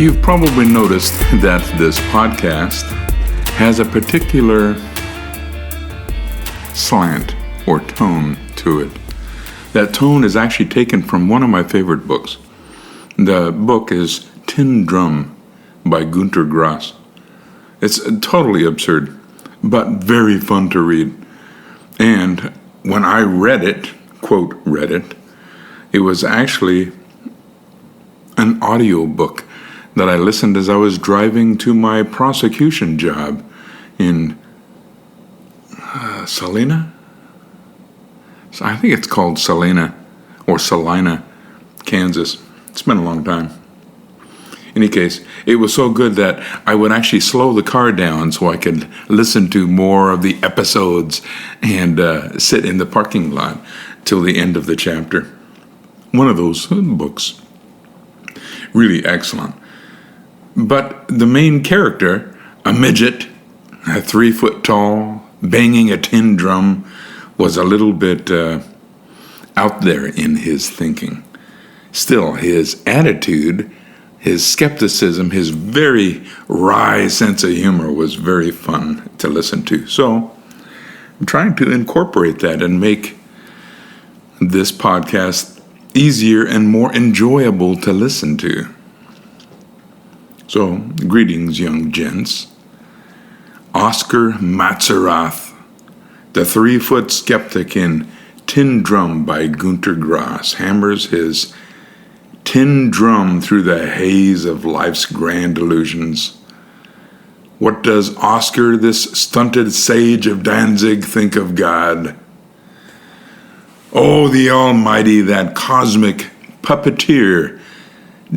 You've probably noticed that this podcast has a particular slant or tone to it. That tone is actually taken from one of my favorite books. The book is Tin Drum by Gunter Grass. It's totally absurd, but very fun to read. And when I read it, quote, read it, it was actually an audio book that I listened as I was driving to my prosecution job in Salina? I think it's called Salina or Salina, Kansas. It's been a long time. In any case, it was so good that I would actually slow the car down so I could listen to more of the episodes and sit in the parking lot till the end of the chapter. One of those books. Really excellent. But the main character, a midget, 3 foot tall, banging a tin drum, was a little bit out there in his thinking. Still, his attitude, his skepticism, his very wry sense of humor was very fun to listen to. So I'm trying to incorporate that and make this podcast easier and more enjoyable to listen to. So, greetings, young gents. Oskar Matzerath, the 3 foot skeptic in Tin Drum by Gunter Grass, hammers his tin drum through the haze of life's grand illusions. What does Oskar, this stunted sage of Danzig, think of God? Oh, the Almighty, that cosmic puppeteer,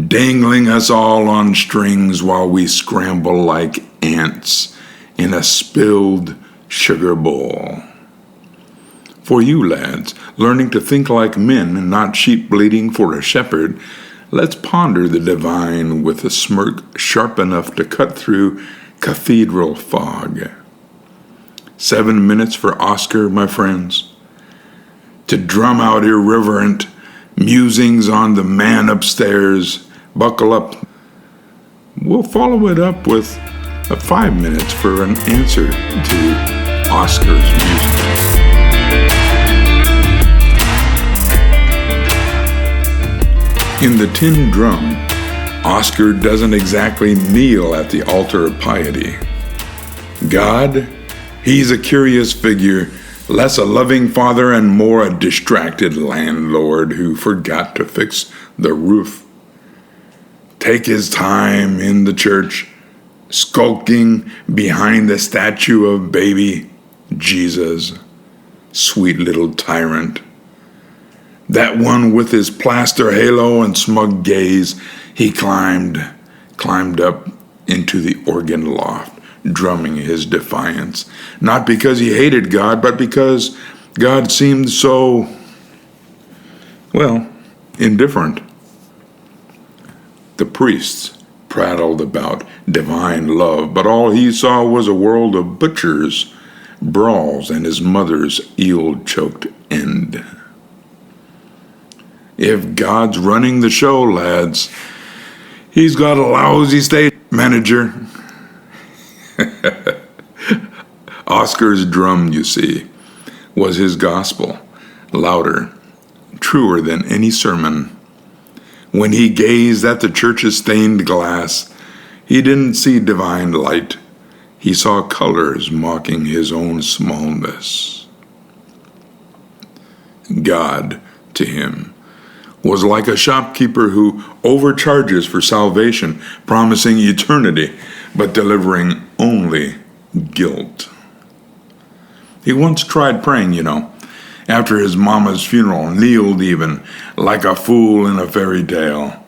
dangling us all on strings while we scramble like ants in a spilled sugar bowl. For you lads, learning to think like men and not sheep bleating for a shepherd, let's ponder the divine with a smirk sharp enough to cut through cathedral fog. 7 minutes for Oskar, my friends, to drum out irreverent musings on the man upstairs. Buckle up. We'll follow it up with 5 minutes for an answer to Oskar's musings. In the Tin Drum, Oskar doesn't exactly kneel at the altar of piety. God, he's a curious figure, less a loving father and more a distracted landlord who forgot to fix the roof. Take his time in the church, skulking behind the statue of baby Jesus, sweet little tyrant. That one with his plaster halo and smug gaze, he climbed up into the organ loft, drumming his defiance, not because he hated God, but because God seemed so, indifferent. The priests prattled about divine love, but all he saw was a world of butchers, brawls, and his mother's eel-choked end. If God's running the show, lads, he's got a lousy stage manager. Oskar's drum, you see, was his gospel, louder, truer than any sermon. When he gazed at the church's stained glass, he didn't see divine light. He saw colors mocking his own smallness. God, to him, was like a shopkeeper who overcharges for salvation, promising eternity, but delivering only guilt. He once tried praying, after his mama's funeral, kneeled even, like a fool in a fairy tale.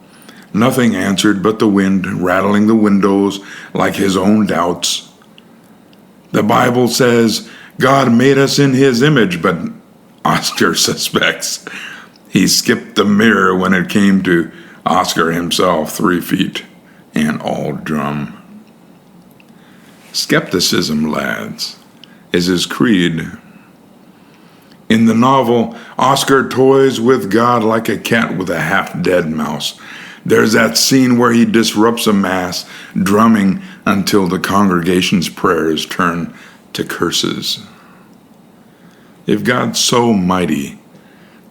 Nothing answered but the wind rattling the windows like his own doubts. The Bible says God made us in his image, but Oskar suspects he skipped the mirror when it came to Oskar himself, 3 feet and all drum. Skepticism, lads, is his creed. In the novel, Oskar toys with God like a cat with a half-dead mouse, There's that scene where he disrupts a mass, drumming until the congregation's prayers turn to curses. If God's so mighty,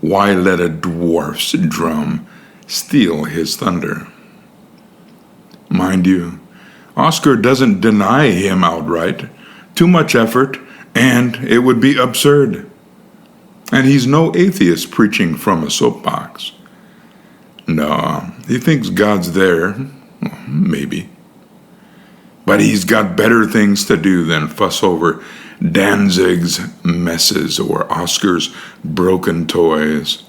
why let a dwarf's drum steal his thunder? Mind you, Oskar doesn't deny him outright. Too much effort, and it would be absurd. And he's no atheist preaching from a soapbox. No, he thinks God's there. Well, maybe. But he's got better things to do than fuss over Danzig's messes or Oskar's broken toys.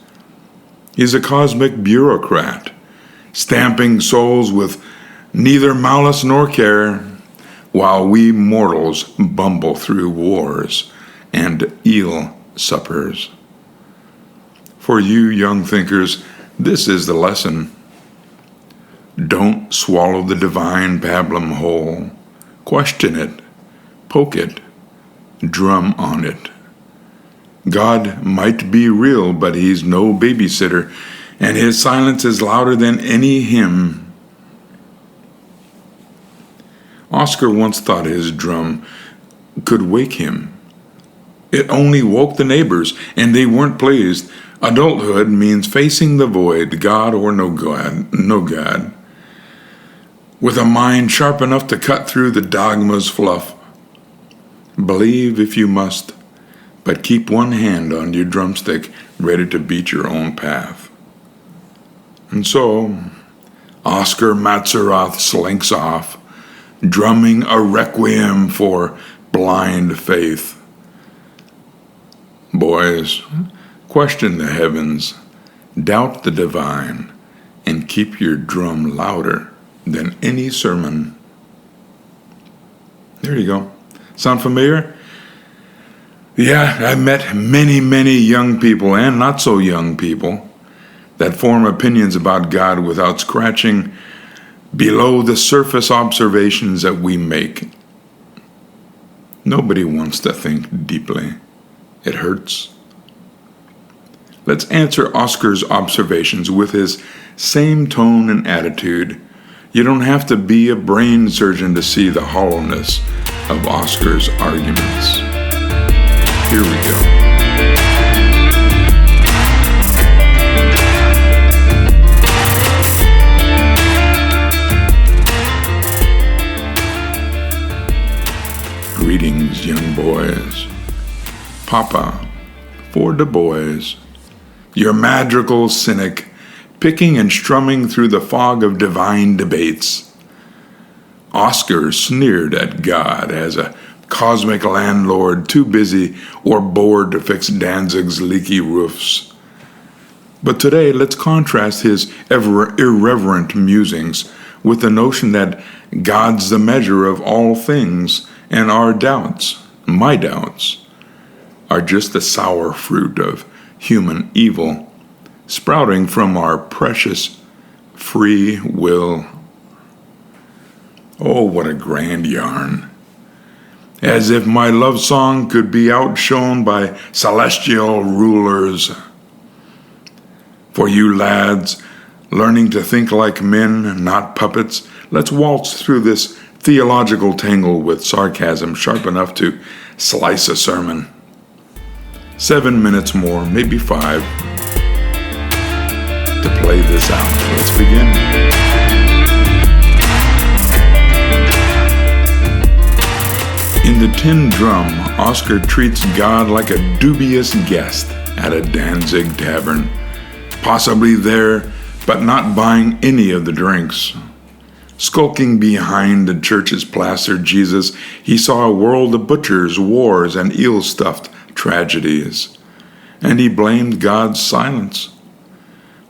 He's a cosmic bureaucrat, stamping souls with neither malice nor care, while we mortals bumble through wars and eel suppers. For you young thinkers, this is the lesson. Don't swallow the divine pablum whole. Question it, poke it, drum on it. God might be real, but he's no babysitter, and his silence is louder than any hymn. Oskar once thought his drum could wake him. It only woke the neighbors, and they weren't pleased. Adulthood means facing the void, God or no God, with a mind sharp enough to cut through the dogma's fluff. Believe if you must, but keep one hand on your drumstick, ready to beat your own path. And so, Oskar Matzerath slinks off, drumming a requiem for blind faith. Boys, question the heavens, doubt the divine, and keep your drum louder than any sermon. There you go. Sound familiar? Yeah, I've met many young people and not so young people that form opinions about God without scratching below the surface observations that we make. Nobody wants to think deeply. It hurts. Let's answer Oskar's observations with his same tone and attitude. You don't have to be a brain surgeon to see the hollowness of Oskar's arguments. Here we go. Greetings, young boys. Papa, for the boys. Your madrigal cynic, picking and strumming through the fog of divine debates. Oskar sneered at God as a cosmic landlord too busy or bored to fix Danzig's leaky roofs. But today, let's contrast his irreverent musings with the notion that God's the measure of all things, and our doubts, my doubts, are just the sour fruit of human evil, sprouting from our precious free will. Oh, what a grand yarn. As if my love song could be outshone by celestial rulers. For you lads, learning to think like men, not puppets, let's waltz through this theological tangle with sarcasm sharp enough to slice a sermon. 7 minutes more, maybe 5, to play this out. Let's begin. In the Tin Drum, Oskar treats God like a dubious guest at a Danzig tavern, possibly there, but not buying any of the drinks. Skulking behind the church's plastered Jesus, he saw a world of butchers, wars, and eel-stuffed tragedies, and he blamed God's silence.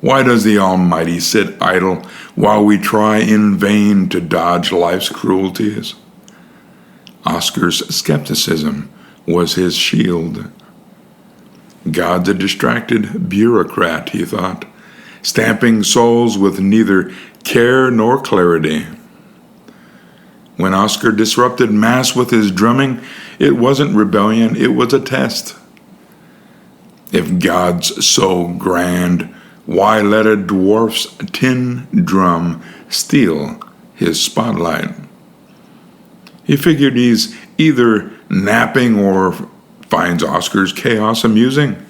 Why does the Almighty sit idle while we try in vain to dodge life's cruelties? Oskar's skepticism was his shield. God's a distracted bureaucrat, he thought, stamping souls with neither care nor clarity. When Oskar disrupted Mass with his drumming, it wasn't rebellion, it was a test. If God's so grand, Why let a dwarf's tin drum steal his spotlight? He figured he's either napping or finds Oscar's chaos amusing,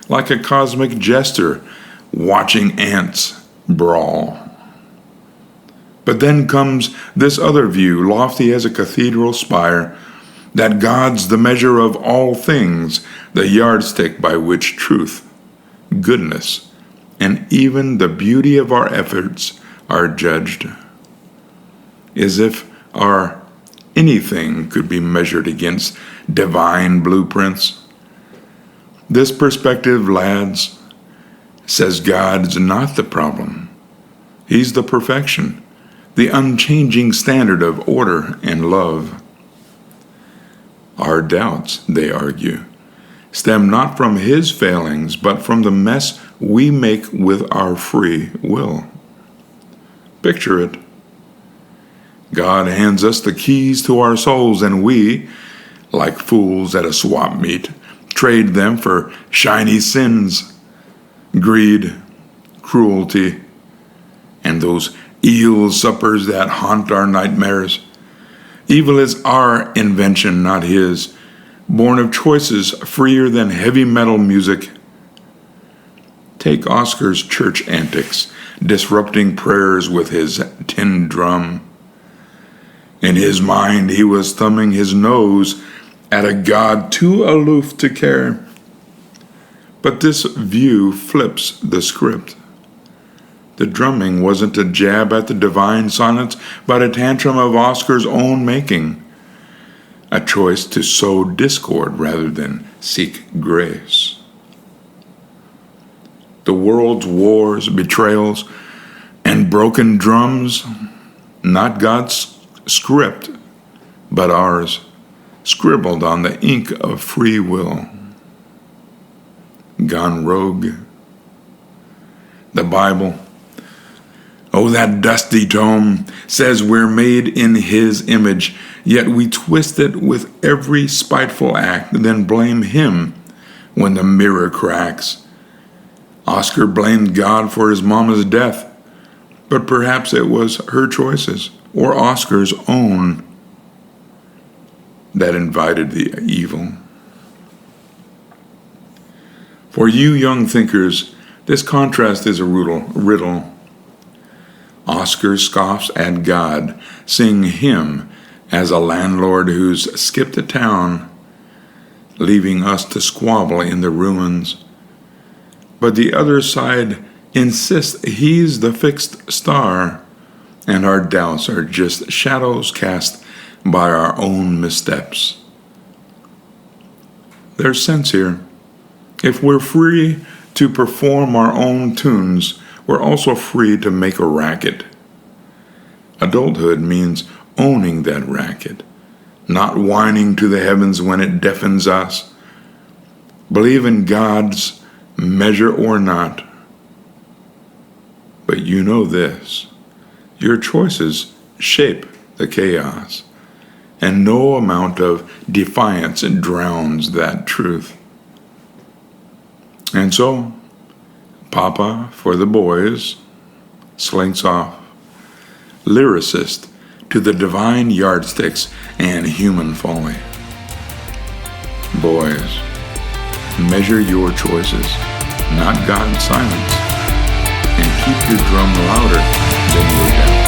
like a cosmic jester watching ants brawl. But then comes this other view, lofty as a cathedral spire, that God's the measure of all things, the yardstick by which truth, goodness, and even the beauty of our efforts are judged. As if our anything could be measured against divine blueprints. This perspective, lads, says God's not the problem. He's the perfection, the unchanging standard of order and love. Our doubts, they argue, stem not from his failings, but from the mess we make with our free will. Picture it. God hands us the keys to our souls, and we, like fools at a swap meet, trade them for shiny sins, greed, cruelty, and those eel suppers that haunt our nightmares. Evil is our invention, not his, born of choices freer than heavy metal music. Take Oscar's church antics, disrupting prayers with his tin drum. In his mind, he was thumbing his nose at a God too aloof to care. But this view flips the script. The drumming wasn't a jab at the divine silence, but a tantrum of Oscar's own making. A choice to sow discord rather than seek grace. The world's wars, betrayals, and broken drums, not God's script, but ours, scribbled on the ink of free will. Gone rogue. The Bible, oh, that dusty tome, says we're made in his image, yet we twist it with every spiteful act, then blame him when the mirror cracks. Oscar blamed God for his mama's death, but perhaps it was her choices, or Oscar's own, that invited the evil. For you young thinkers, this contrast is a riddle. Oscar scoffs at God, seeing him as a landlord who's skipped a town, leaving us to squabble in the ruins. But the other side insists he's the fixed star, and our doubts are just shadows cast by our own missteps. There's sense here. If we're free to perform our own tunes, we're also free to make a racket. Adulthood means owning that racket, not whining to the heavens when it deafens us. Believe in God's measure or not. But you know this, your choices shape the chaos, and no amount of defiance drowns that truth. And so, Papa for the boys slinks off, lyricist to the divine yardsticks and human folly. Boys, measure your choices, not God's silence, and keep your drum louder than your doubt.